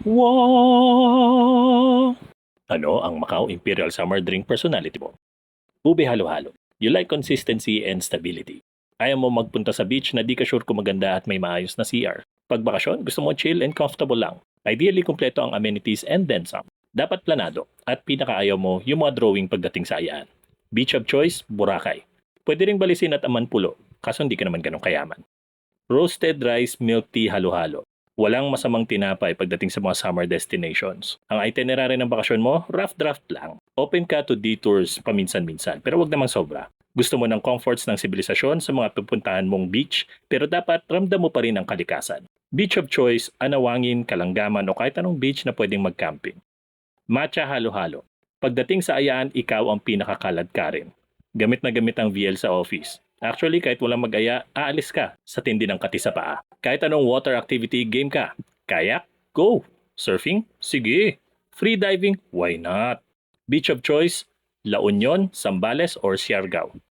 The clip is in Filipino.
Wow! Ano ang Macau Imperial Summer Drink personality mo? Ube halo-halo. You like consistency and stability. Ayaw mo magpunta sa beach na di ka sure kung maganda at may maayos na CR. Pag bakasyon, gusto mo chill and comfortable lang. Ideally, kumpleto ang amenities and then some. Dapat planado. At pinakaayaw mo, yung mga drawing pagdating sa ayaan. Beach of choice, Boracay. Pwede ring Balisin at Amanpulo, kaso hindi ka naman ganun kayaman. Roasted rice milk tea halo-halo. Walang masamang tinapay pagdating sa mga summer destinations. Ang itinerary ng bakasyon mo, rough draft lang. Open ka to detours paminsan-minsan, pero wag namang sobra. Gusto mo ng comforts ng sibilisasyon sa mga pupuntahan mong beach, pero dapat ramdam mo pa rin ang kalikasan. Beach of choice, Anawangin, Kalanggaman o kahit anong beach na pwedeng mag-camping. Matcha halo-halo. Pagdating sa ayaan, ikaw ang pinakakalad ka rin. Gamit na gamit ang VL sa office. Actually, kahit walang mag-aya, aalis ka sa tindi ng kati sa paa. Kahit anong water activity, game ka. Kayak? Go! Surfing? Sige! Free diving? Why not? Beach of choice? La Union, Zambales, or Siargao.